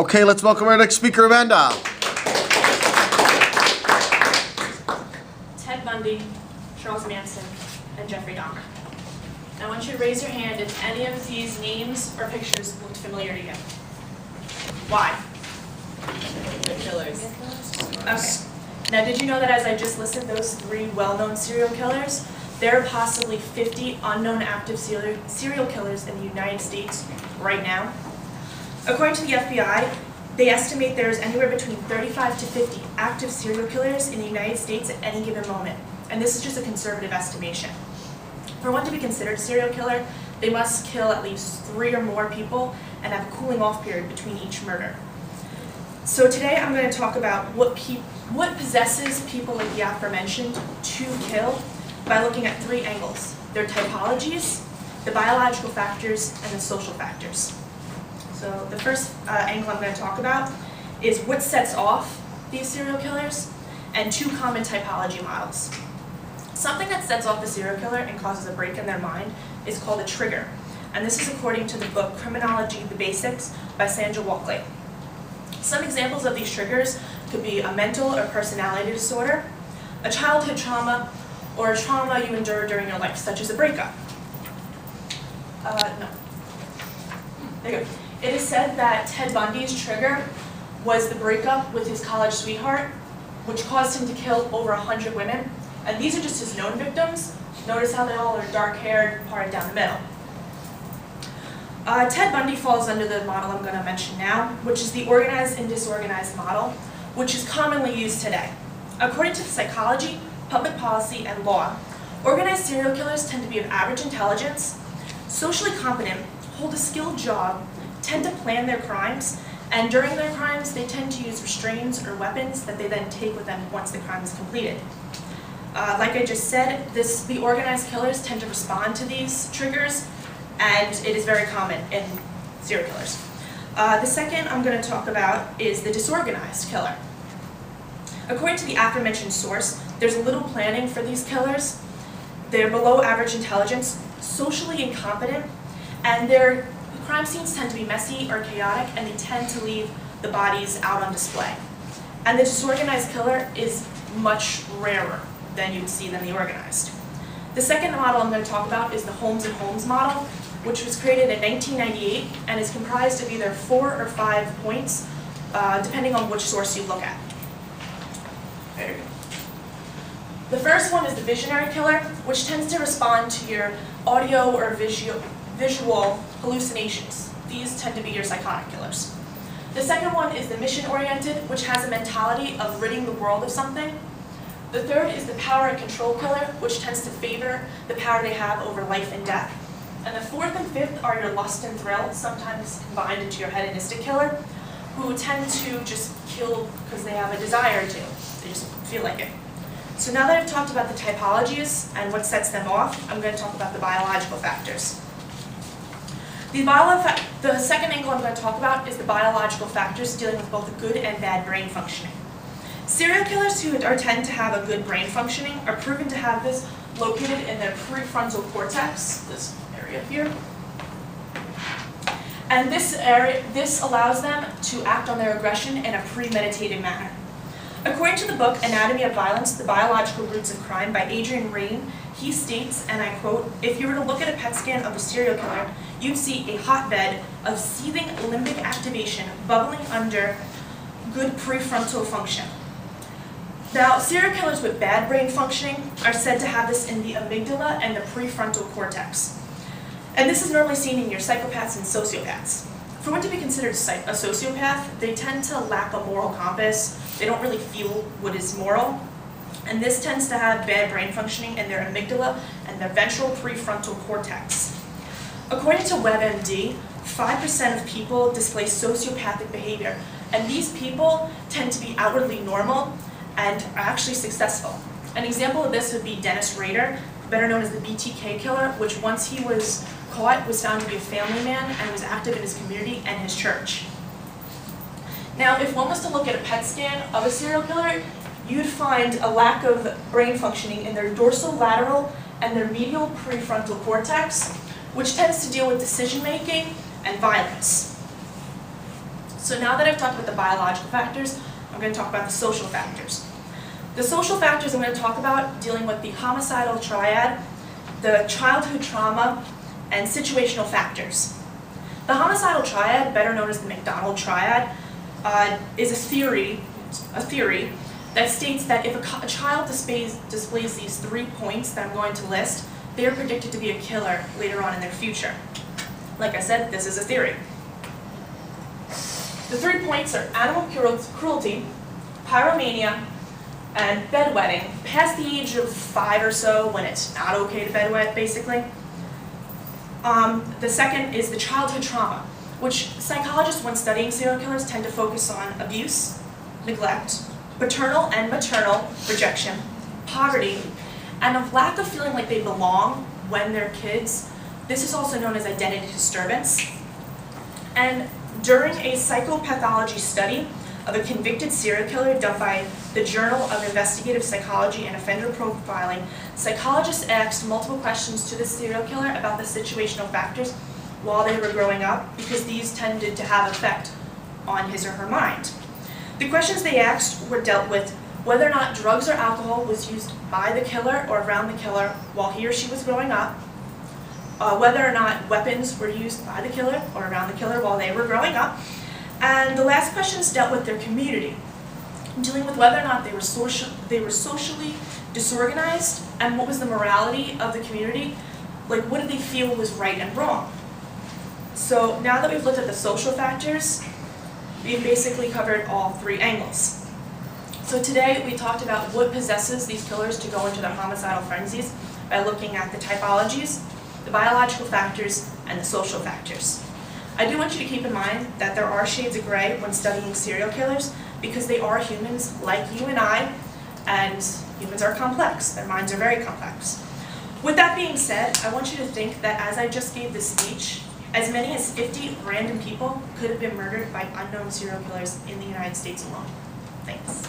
Okay, let's welcome our next speaker, Amanda. Ted Bundy, Charles Manson, and Jeffrey Dahmer. I want you to raise your hand if any of these names or pictures looked familiar to you. Why? The killers. Okay. Now, did you know that as I just listed those 3 well-known serial killers, there are possibly 50 unknown active serial killers in the United States right now? According to the FBI, they estimate there's anywhere between 35 to 50 active serial killers in the United States at any given moment. And this is just a conservative estimation. For one to be considered a serial killer, they must kill at least 3 or more people and have a cooling off period between each murder. So today I'm going to talk about what possesses people like the aforementioned to kill by looking at 3 angles: their typologies, the biological factors, and the social factors. So the first angle I'm going to talk about is what sets off these serial killers and 2 common typology models. Something that sets off a serial killer and causes a break in their mind is called a trigger. And this is according to the book Criminology: The Basics by Sandra Walkley. Some examples of these triggers could be a mental or personality disorder, a childhood trauma, or a trauma you endured during your life, such as a breakup. No. There you go. It is said that Ted Bundy's trigger was the breakup with his college sweetheart, which caused him to kill over 100 women. And these are just his known victims. Notice how they all are dark-haired, parted down the middle. Ted Bundy falls under the model I'm going to mention now, which is the organized and disorganized model, which is commonly used today. According to psychology, public policy, and law, organized serial killers tend to be of average intelligence, socially competent, hold a skilled job, tend to plan their crimes, and during their crimes they tend to use restraints or weapons that they then take with them once the crime is completed. Like I just said, the organized killers tend to respond to these triggers, and it is very common in serial killers. The second I'm going to talk about is the disorganized killer. According to the aforementioned source, there's little planning for these killers. They're below average intelligence, socially incompetent, and their crime scenes tend to be messy or chaotic, and they tend to leave the bodies out on display. And the disorganized killer is much rarer than you'd see than the organized. The second model I'm going to talk about is the Holmes and Holmes model, which was created in 1998 and is comprised of either 4 or 5 points, depending on which source you look at. There you go. The first one is the visionary killer, which tends to respond to your audio or visual hallucinations. These tend to be your psychotic killers. The second one is the mission-oriented, which has a mentality of ridding the world of something. The third is the power and control killer, which tends to favor the power they have over life and death. And the fourth and fifth are your lust and thrill, sometimes combined into your hedonistic killer, who tend to just kill because they have a desire to. They just feel like it. So now that I've talked about the typologies and what sets them off, I'm going to talk about the biological factors. The second angle I'm going to talk about is the biological factors dealing with both good and bad brain functioning. Serial killers who tend to have a good brain functioning are proven to have this located in their prefrontal cortex, this area here. And this allows them to act on their aggression in a premeditated manner. According to the book Anatomy of Violence: The Biological Roots of Crime by Adrian Raine, he states, and I quote, "If you were to look at a PET scan of a serial killer, you'd see a hotbed of seething limbic activation bubbling under good prefrontal function." Now, serial killers with bad brain functioning are said to have this in the amygdala and the prefrontal cortex. And this is normally seen in your psychopaths and sociopaths. For one to be considered a sociopath, they tend to lack a moral compass. They don't really feel what is moral. And this tends to have bad brain functioning in their amygdala and their ventral prefrontal cortex. According to WebMD, 5% of people display sociopathic behavior, and these people tend to be outwardly normal and are actually successful. An example of this would be Dennis Rader, better known as the BTK killer, which once he was caught was found to be a family man and was active in his community and his church. Now, if one was to look at a PET scan of a serial killer, you'd find a lack of brain functioning in their dorsolateral and their medial prefrontal cortex, which tends to deal with decision-making and violence. So now that I've talked about the biological factors, I'm going to talk about the social factors. The social factors I'm going to talk about dealing with the homicidal triad, the childhood trauma, and situational factors. The homicidal triad, better known as the McDonald triad, is a theory that states that if a child displays these 3 points that I'm going to list, they are predicted to be a killer later on in their future. Like I said, this is a theory. The 3 points are animal cruelty, pyromania, and bedwetting, past the age of 5 or so, when it's not okay to bedwet, basically. The second is the childhood trauma, which psychologists, when studying serial killers, tend to focus on abuse, neglect, paternal and maternal rejection, poverty, and a lack of feeling like they belong when they're kids. This is also known as identity disturbance. And during a psychopathology study of a convicted serial killer done by the Journal of Investigative Psychology and Offender Profiling, psychologists asked multiple questions to the serial killer about the situational factors while they were growing up, because these tended to have effect on his or her mind. The questions they asked were dealt with whether or not drugs or alcohol was used by the killer or around the killer while he or she was growing up, whether or not weapons were used by the killer or around the killer while they were growing up, and the last questions dealt with their community, dealing with whether or not they were socially disorganized and what was the morality of the community, like what did they feel was right and wrong. So now that we've looked at the social factors, we've basically covered all 3 angles. So today we talked about what possesses these killers to go into their homicidal frenzies by looking at the typologies, the biological factors, and the social factors. I do want you to keep in mind that there are shades of gray when studying serial killers, because they are humans like you and I, and humans are complex. Their minds are very complex. With that being said, I want you to think that as I just gave this speech, as many as 50 random people could have been murdered by unknown serial killers in the United States alone. Thanks.